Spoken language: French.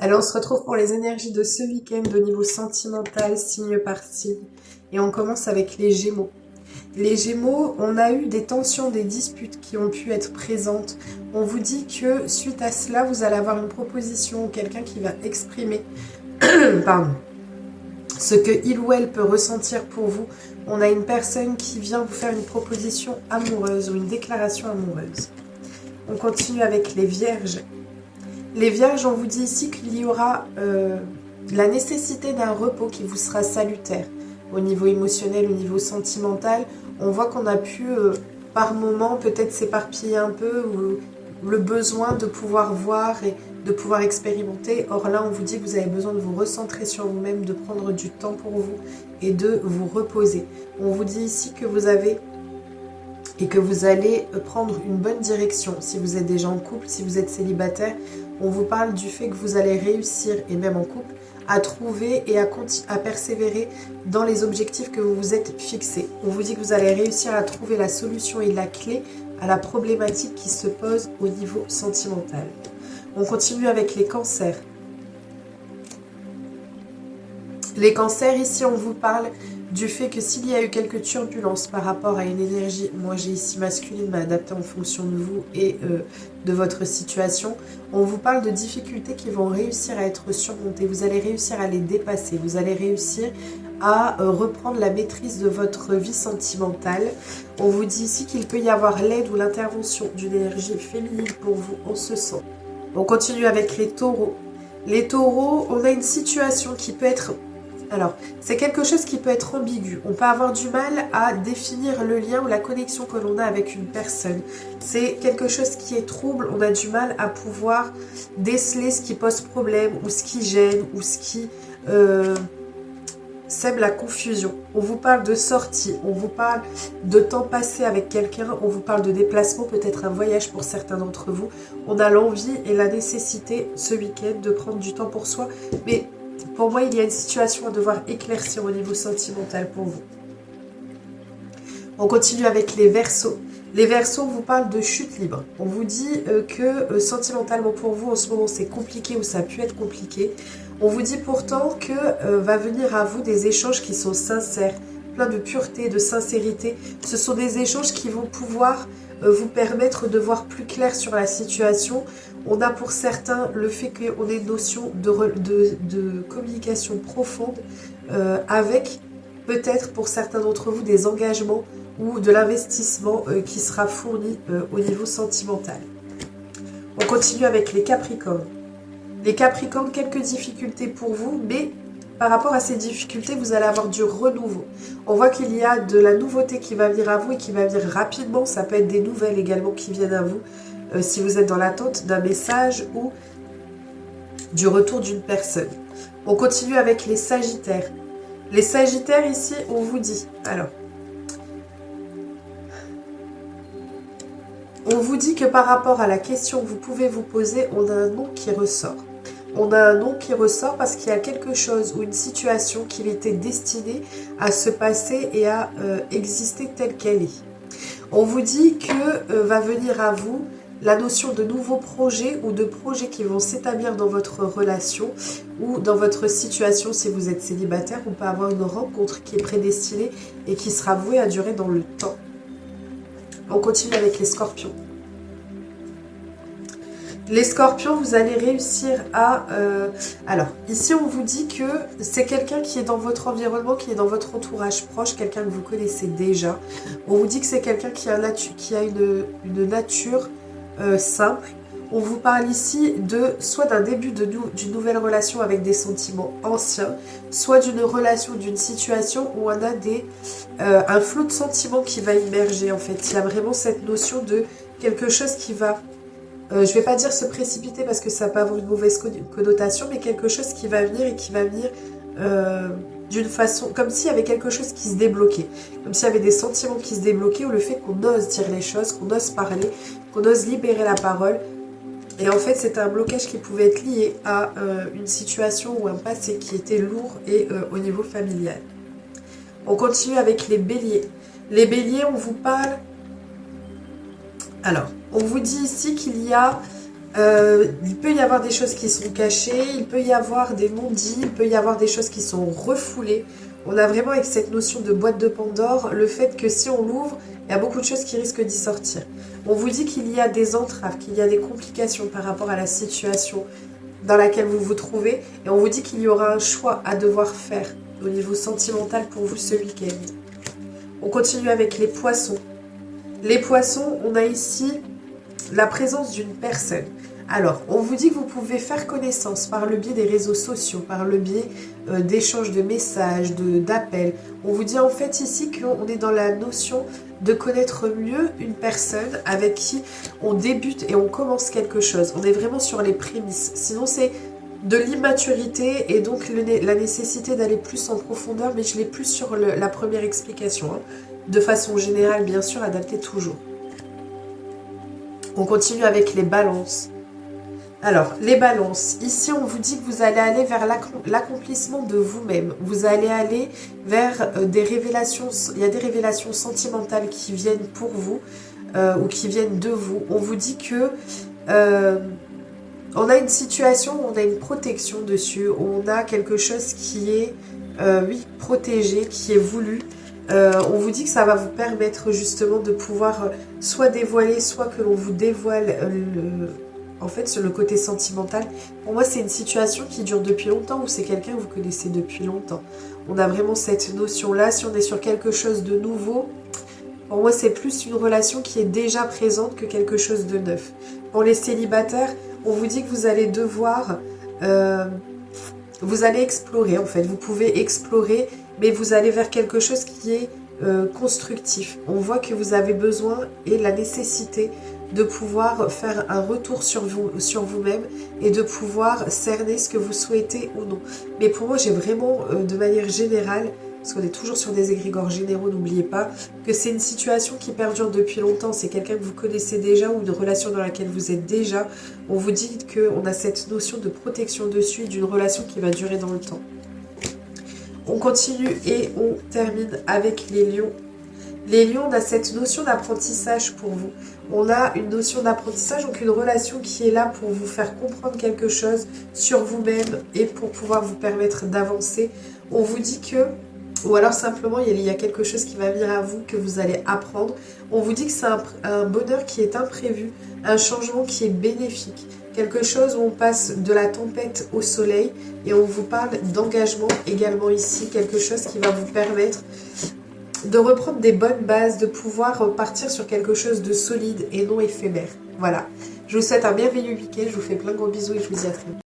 Alors, on se retrouve pour les énergies de ce week-end au niveau sentimental, signe par signe. Et on commence avec les Gémeaux. Les Gémeaux, on a eu des tensions, des disputes qui ont pu être présentes. On vous dit que suite à cela, vous allez avoir une proposition ou quelqu'un qui va exprimer pardon, ce que il ou elle peut ressentir pour vous. On a une personne qui vient vous faire une proposition amoureuse ou une déclaration amoureuse. On continue avec les Vierges. Les Vierges, on vous dit ici qu'il y aura la nécessité d'un repos qui vous sera salutaire au niveau émotionnel, au niveau sentimental. On voit qu'on a pu, par moment, peut-être s'éparpiller un peu ou le besoin de pouvoir voir et de pouvoir expérimenter. Or là, on vous dit que vous avez besoin de vous recentrer sur vous-même, de prendre du temps pour vous et de vous reposer. On vous dit ici que vous avez et que vous allez prendre une bonne direction. Si vous êtes déjà en couple, si vous êtes célibataire, on vous parle du fait que vous allez réussir, et même en couple, à trouver et à persévérer dans les objectifs que vous vous êtes fixés. On vous dit que vous allez réussir à trouver la solution et la clé à la problématique qui se pose au niveau sentimental. On continue avec les cancers. Les cancers, ici, on vous parle du fait que s'il y a eu quelques turbulences par rapport à une énergie, moi j'ai ici masculine, mais adaptée en fonction de vous et de votre situation, on vous parle de difficultés qui vont réussir à être surmontées. Vous allez réussir à les dépasser, vous allez réussir à reprendre la maîtrise de votre vie sentimentale. On vous dit ici qu'il peut y avoir l'aide ou l'intervention d'une énergie féminine pour vous en ce sens. On continue avec les taureaux. Les taureaux, on a une situation qui peut être... Alors, c'est quelque chose qui peut être ambigu. On peut avoir du mal à définir le lien ou la connexion que l'on a avec une personne. C'est quelque chose qui est trouble. On a du mal à pouvoir déceler ce qui pose problème ou ce qui gêne ou ce qui sème la confusion. On vous parle de sortie, on vous parle de temps passé avec quelqu'un, on vous parle de déplacement, peut-être un voyage pour certains d'entre vous. On a l'envie et la nécessité ce week-end de prendre du temps pour soi, mais pour moi, il y a une situation à devoir éclaircir au niveau sentimental pour vous. On continue avec les Verseaux. Les Verseaux, on vous parle de chute libre. On vous dit que sentimentalement pour vous, en ce moment, c'est compliqué ou ça a pu être compliqué. On vous dit pourtant que va venir à vous des échanges qui sont sincères, plein de pureté, de sincérité. Ce sont des échanges qui vont pouvoir vous permettre de voir plus clair sur la situation. On a pour certains le fait qu'on ait une notion de communication profonde avec peut-être pour certains d'entre vous des engagements ou de l'investissement qui sera fourni au niveau sentimental. On continue avec les Capricornes. Les Capricornes, quelques difficultés pour vous, mais par rapport à ces difficultés, vous allez avoir du renouveau. On voit qu'il y a de la nouveauté qui va venir à vous et qui va venir rapidement. Ça peut être des nouvelles également qui viennent à vous si vous êtes dans l'attente d'un message ou du retour d'une personne. On continue avec les Sagittaires. Les Sagittaires, ici, on vous dit... Alors, on vous dit que par rapport à la question que vous pouvez vous poser, on a un nom qui ressort. On a un nom qui ressort parce qu'il y a quelque chose ou une situation qui était destinée à se passer et à exister telle qu'elle est. On vous dit que va venir à vous la notion de nouveaux projets ou de projets qui vont s'établir dans votre relation ou dans votre situation. Si vous êtes célibataire, on peut avoir une rencontre qui est prédestinée et qui sera vouée à durer dans le temps. On continue avec les Scorpions. Les Scorpions, vous allez réussir à... Alors, ici, on vous dit que c'est quelqu'un qui est dans votre environnement, qui est dans votre entourage proche, quelqu'un que vous connaissez déjà. On vous dit que c'est quelqu'un qui a une nature simple. On vous parle ici de soit d'un début d'une nouvelle relation avec des sentiments anciens, soit d'une relation, d'une situation où on a un flot de sentiments qui va immerger en fait. Il y a vraiment cette notion de quelque chose qui va... je ne vais pas dire se précipiter parce que ça peut avoir une mauvaise connotation, mais quelque chose qui va venir et qui va venir d'une façon, comme s'il y avait quelque chose qui se débloquait, comme s'il y avait des sentiments qui se débloquaient, ou le fait qu'on ose dire les choses, qu'on ose parler, qu'on ose libérer la parole. Et en fait, c'était un blocage qui pouvait être lié à une situation ou un passé qui était lourd et au niveau familial. On continue avec les béliers. Les béliers, on vous parle... Alors, on vous dit ici qu'il y a Il peut y avoir des choses qui sont cachées, il peut y avoir des non-dits, il peut y avoir des choses qui sont refoulées. On a vraiment avec cette notion de boîte de Pandore, le fait que si on l'ouvre, il y a beaucoup de choses qui risquent d'y sortir. On vous dit qu'il y a des entraves, qu'il y a des complications par rapport à la situation dans laquelle vous vous trouvez. Et on vous dit qu'il y aura un choix à devoir faire au niveau sentimental pour vous ce week-end. On continue avec les poissons. Les poissons, on a ici la présence d'une personne. Alors, on vous dit que vous pouvez faire connaissance par le biais des réseaux sociaux, par le biais d'échanges de messages, d'appels. On vous dit en fait ici qu'on est dans la notion de connaître mieux une personne avec qui on débute et on commence quelque chose. On est vraiment sur les prémices. Sinon, c'est de l'immaturité et donc la nécessité d'aller plus en profondeur, mais je l'ai plus sur la première explication. Hein. De façon générale, bien sûr, adaptée toujours. On continue avec les balances. Alors, les balances. Ici, on vous dit que vous allez aller vers l'accomplissement de vous-même. Vous allez aller vers des révélations. Il y a des révélations sentimentales qui viennent pour vous ou qui viennent de vous. On vous dit que on a une situation où on a une protection dessus, où on a quelque chose qui est, oui, protégé, qui est voulu. On vous dit que ça va vous permettre justement de pouvoir soit dévoiler, soit que l'on vous dévoile en fait sur le côté sentimental. Pour moi, c'est une situation qui dure depuis longtemps ou c'est quelqu'un que vous connaissez depuis longtemps. On a vraiment cette notion-là. Si on est sur quelque chose de nouveau, pour moi, c'est plus une relation qui est déjà présente que quelque chose de neuf. Pour les célibataires, on vous dit que vous allez devoir... vous allez explorer en fait. Vous pouvez explorer, mais vous allez vers quelque chose qui est constructif. On voit que vous avez besoin et la nécessité de pouvoir faire un retour sur vous-même et de pouvoir cerner ce que vous souhaitez ou non. Mais pour moi, j'ai vraiment, de manière générale, parce qu'on est toujours sur des égrégores généraux, n'oubliez pas, que c'est une situation qui perdure depuis longtemps. C'est quelqu'un que vous connaissez déjà ou une relation dans laquelle vous êtes déjà. On vous dit qu'on a cette notion de protection dessus, d'une relation qui va durer dans le temps. On continue et on termine avec les lions. Les lions, on a cette notion d'apprentissage pour vous. On a une notion d'apprentissage, donc une relation qui est là pour vous faire comprendre quelque chose sur vous-même et pour pouvoir vous permettre d'avancer. On vous dit que, ou alors simplement il y a quelque chose qui va venir à vous que vous allez apprendre. On vous dit que c'est un bonheur qui est imprévu, un changement qui est bénéfique. Quelque chose où on passe de la tempête au soleil et on vous parle d'engagement également ici. Quelque chose qui va vous permettre de reprendre des bonnes bases, de pouvoir partir sur quelque chose de solide et non éphémère. Voilà. Je vous souhaite un merveilleux week-end. Je vous fais plein de gros bisous et je vous dis à très vite.